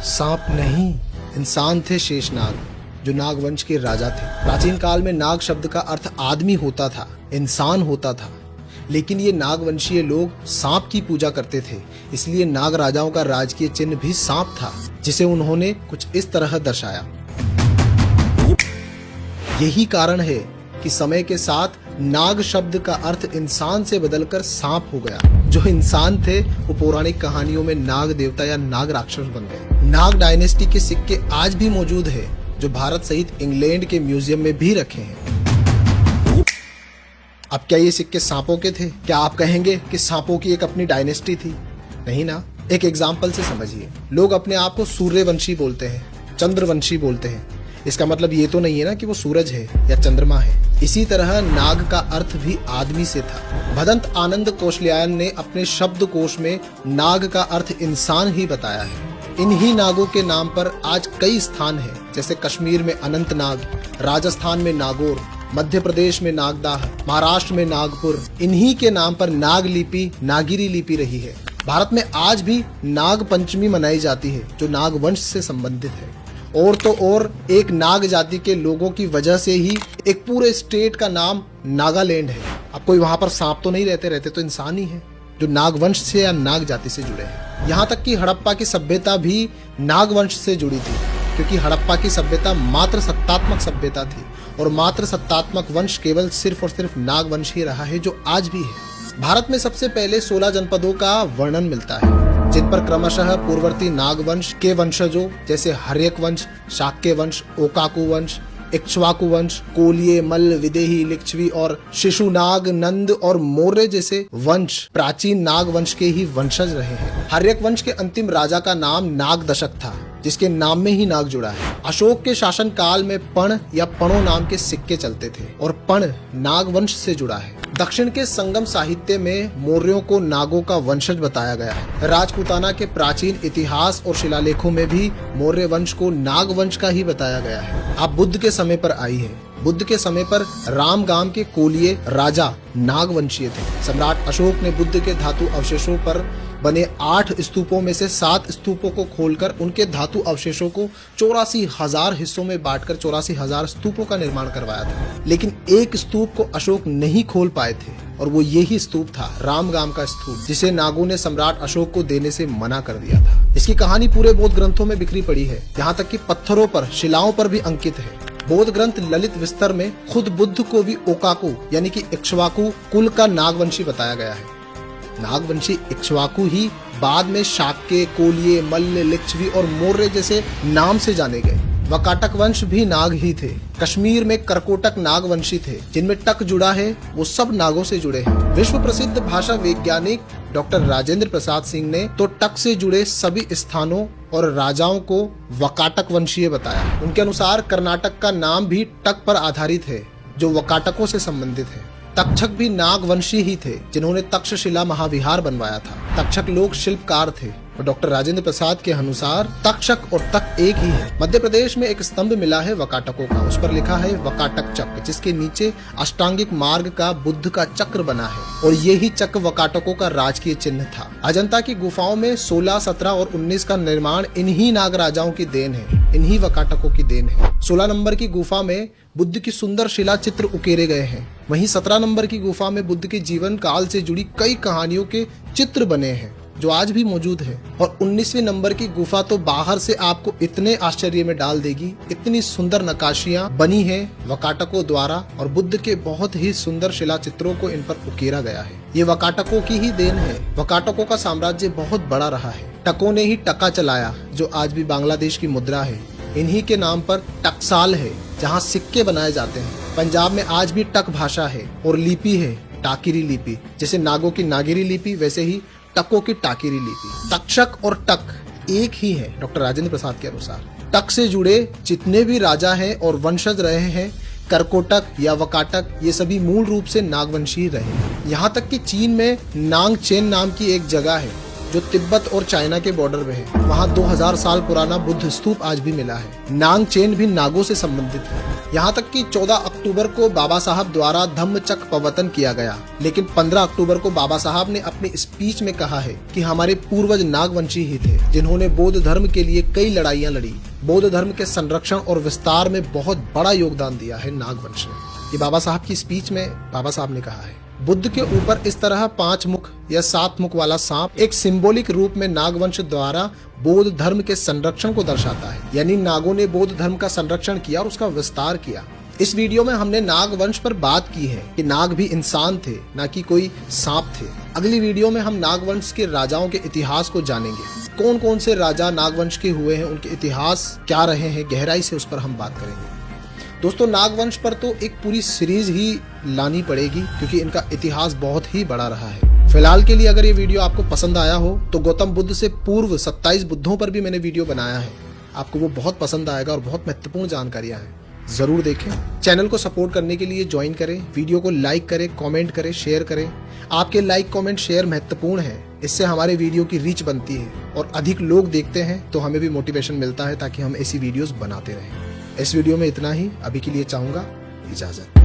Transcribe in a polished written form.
सांप नहीं, इंसान थे शेषनाग, जो नागवंश के राजा थे। प्राचीन काल में नाग शब्द का अर्थ आदमी होता था, इंसान होता था, लेकिन ये नागवंशीय लोग सांप की पूजा करते थे, इसलिए नाग राजाओं का राजकीय चिन्ह भी सांप था, जिसे उन्होंने कुछ इस तरह दर्शाया। यही कारण है कि समय के साथ नाग शब्द का अर्थ इंसान से बदलकर सांप हो गया। जो इंसान थे वो पौराणिक कहानियों में नाग देवता या नाग राक्षस बन गए। नाग डायनेस्टी के सिक्के आज भी मौजूद है, जो भारत सहित इंग्लैंड के म्यूजियम में भी रखे हैं। अब क्या ये सिक्के सांपों के थे? क्या आप कहेंगे कि सांपों की एक अपनी डायनेस्टी थी? नहीं ना। एक एग्जाम्पल से समझिए। लोग अपने आप को सूर्यवंशी बोलते हैं, चंद्रवंशी बोलते हैं। इसका मतलब ये तो नहीं है ना कि वो सूरज है या चंद्रमा है। इसी तरह नाग का अर्थ भी आदमी से था। भदंत आनंद कौशल्यायन ने अपने शब्दकोश में नाग का अर्थ इंसान ही बताया है। इन्हीं नागों के नाम पर आज कई स्थान हैं, जैसे कश्मीर में अनंतनाग, राजस्थान में नागौर, मध्य प्रदेश में नागदाह, महाराष्ट्र में नागपुर। इन्हीं के नाम पर नाग लिपि नागिरी लिपि रही है। भारत में आज भी नाग पंचमी मनाई जाती है, जो नागवंश से संबंधित है। और तो और एक नाग जाति के लोगों की वजह से ही एक पूरे स्टेट का नाम नागालैंड है। अब कोई वहां पर सांप तो नहीं रहते तो इंसान ही है, जो नागवंश से या नाग जाति से जुड़े हैं। यहाँ तक कि हड़प्पा की सभ्यता भी नागवंश से जुड़ी थी, क्योंकि हड़प्पा की सभ्यता मात्र सत्तात्मक सभ्यता थी, और मात्र सत्तात्मक वंश केवल सिर्फ और सिर्फ नागवंश ही रहा है, जो आज भी है। भारत में सबसे पहले 16 जनपदों का वर्णन मिलता है, जिन पर क्रमशः पूर्ववर्ती नागवंश के वंशजों जैसे हर्यक वंश, शाक्य वंश, ओकाकू वंश, इक्ष्वाकु वंश, कोलिये, मल्ल, विदेही, लिच्छवी और शिशुनाग, नंद और मौर्य जैसे वंश प्राचीन नाग वंश के ही वंशज रहे हैं। हर्यक वंश के अंतिम राजा का नाम नागदशक था, जिसके नाम में ही नाग जुड़ा है। अशोक के शासन काल में पण या पणो नाम के सिक्के चलते थे, और पण नागवंश से जुड़ा है। दक्षिण के संगम साहित्य में मौर्यों को नागों का वंशज बताया गया है। राजपूताना के प्राचीन इतिहास और शिलालेखों में भी मौर्य वंश को नागवंश का ही बताया गया है। अब बुद्ध के समय पर आई है। बुद्ध के समय पर रामगाम के कोलिये राजा नागवंशीय थे। सम्राट अशोक ने बुद्ध के धातु अवशेषों पर बने 8 स्तूपों में से 7 स्तूपों को खोलकर उनके धातु अवशेषों को 84,000 हिस्सों में बांटकर 84,000 स्तूपों का निर्माण करवाया था। लेकिन एक स्तूप को अशोक नहीं खोल पाए थे, और वो यही स्तूप था, रामगाम का स्तूप, जिसे नागों ने सम्राट अशोक को देने से मना कर दिया था। इसकी कहानी पूरे बौद्ध ग्रंथों में बिखरी पड़ी है, यहाँ तक कि पत्थरों पर, शिलाओं पर भी अंकित है। बौद्ध ग्रंथ ललित विस्तर में खुद बुद्ध को भी ओकाकू यानी कि इक्ष्वाकु कुल का नागवंशी बताया गया है। नागवंशी इक्ष्वाकु ही बाद में शाक्य, कोलिये, मल्ल, लिच्छवी और मौर्य जैसे नाम से जाने गए। वकाटक वंश भी नाग ही थे। कश्मीर में करकोटक नागवंशी थे। जिनमें टक जुड़ा है वो सब नागों से जुड़े हैं। विश्व प्रसिद्ध भाषा वैज्ञानिक डॉक्टर राजेंद्र प्रसाद सिंह ने तो टक से जुड़े सभी स्थानों और राजाओं को वकाटक वंशीय बताया। उनके अनुसार कर्नाटक का नाम भी टक पर आधारित है, जो वकाटकों से संबंधित है। तक्षक भी नागवंशी ही थे, जिन्होंने तक्षशिला महाविहार बनवाया था। तक्षक लोग शिल्पकार थे, और डॉक्टर राजेंद्र प्रसाद के अनुसार तक्षक और तक एक ही है। मध्य प्रदेश में एक स्तंभ मिला है वकाटकों का, उस पर लिखा है वकाटक चक्र, जिसके नीचे अष्टांगिक मार्ग का बुद्ध का चक्र बना है, और यही चक्र वकाटकों का राजकीय चिन्ह था। अजंता की गुफाओं में 16, 17 और 19 का निर्माण इन्हीं नाग राजाओं की देन है, इन्हीं वकाटकों की देन है। 16 नंबर की गुफा में बुद्ध की सुंदर शिला चित्र उकेरे गए हैं। वहीं 17 नंबर की गुफा में बुद्ध के जीवन काल से जुड़ी कई कहानियों के चित्र बने हैं, जो आज भी मौजूद है। और 19वें नंबर की गुफा तो बाहर से आपको इतने आश्चर्य में डाल देगी, इतनी सुंदर नक्काशियां बनी हैं वकाटकों द्वारा, और बुद्ध के बहुत ही सुंदर शिला चित्रों को इन पर उकेरा गया है। ये वकाटकों की ही देन है। वकाटकों का साम्राज्य बहुत बड़ा रहा है। टकों ने ही टका चलाया, जो आज भी बांग्लादेश की मुद्रा है। इन्हीं के नाम पर टकसाल है, जहाँ सिक्के बनाए जाते हैं। पंजाब में आज भी टक भाषा है, और लिपि है टाकिरी लिपि। जैसे नागों की नागिरी लिपि, वैसे ही टकों की टाकिरी लिपि। तक्षक और टक एक ही है डॉक्टर राजेंद्र प्रसाद के अनुसार। टक से जुड़े जितने भी राजा हैं और वंशज रहे हैं, करकोटक या वकाटक, ये सभी मूल रूप से नागवंशी रहे। यहाँ तक कि चीन में नांगचेन नाम की एक जगह है, जो तिब्बत और चाइना के बॉर्डर में है। वहाँ 2000 साल पुराना बुद्ध स्तूप आज भी मिला है। नांगचेन भी नागों से संबंधित है। यहाँ तक कि 14 अक्टूबर को बाबा साहब द्वारा धम्मचक्र प्रवर्तन किया गया, लेकिन 15 अक्टूबर को बाबा साहब ने अपनी स्पीच में कहा है कि हमारे पूर्वज नागवंशी ही थे, जिन्होंने बौद्ध धर्म के लिए कई लड़ाइयाँ लड़ी। बौद्ध धर्म के संरक्षण और विस्तार में बहुत बड़ा योगदान दिया है नागवंश ने। ये बाबा साहब की स्पीच में बाबा साहब ने कहा है। बुद्ध के ऊपर इस तरह 5 मुख या 7 मुख वाला सांप एक सिंबॉलिक रूप में नागवंश द्वारा बौद्ध धर्म के संरक्षण को दर्शाता है, यानी नागों ने बौद्ध धर्म का संरक्षण किया और उसका विस्तार किया। इस वीडियो में हमने नागवंश पर बात की है कि नाग भी इंसान थे, ना कि कोई सांप थे। अगली वीडियो में हम नागवंश के राजाओं के इतिहास को जानेंगे। कौन कौन से राजा नागवंश के हुए हैं, उनके इतिहास क्या रहे हैं, गहराई से उस पर हम बात करेंगे। दोस्तों, नागवंश पर तो एक पूरी सीरीज ही लानी पड़ेगी, क्योंकि इनका इतिहास बहुत ही बड़ा रहा है। फिलहाल के लिए अगर ये वीडियो आपको पसंद आया हो तो गौतम बुद्ध से पूर्व 27 बुद्धों पर भी मैंने वीडियो बनाया है, आपको वो बहुत पसंद आएगा और बहुत महत्वपूर्ण जानकारियां हैं, जरूर देखें। चैनल को सपोर्ट करने के लिए ज्वाइन करें, वीडियो को लाइक करें, कमेंट करें, शेयर करें। आपके लाइक, कमेंट, शेयर महत्वपूर्ण है, इससे हमारे वीडियो की रीच बनती है और अधिक लोग देखते हैं तो हमें भी मोटिवेशन मिलता है ताकि हम ऐसी वीडियोस बनाते रहें। इस वीडियो में इतना ही, अभी के लिए चाहूंगा इजाजत।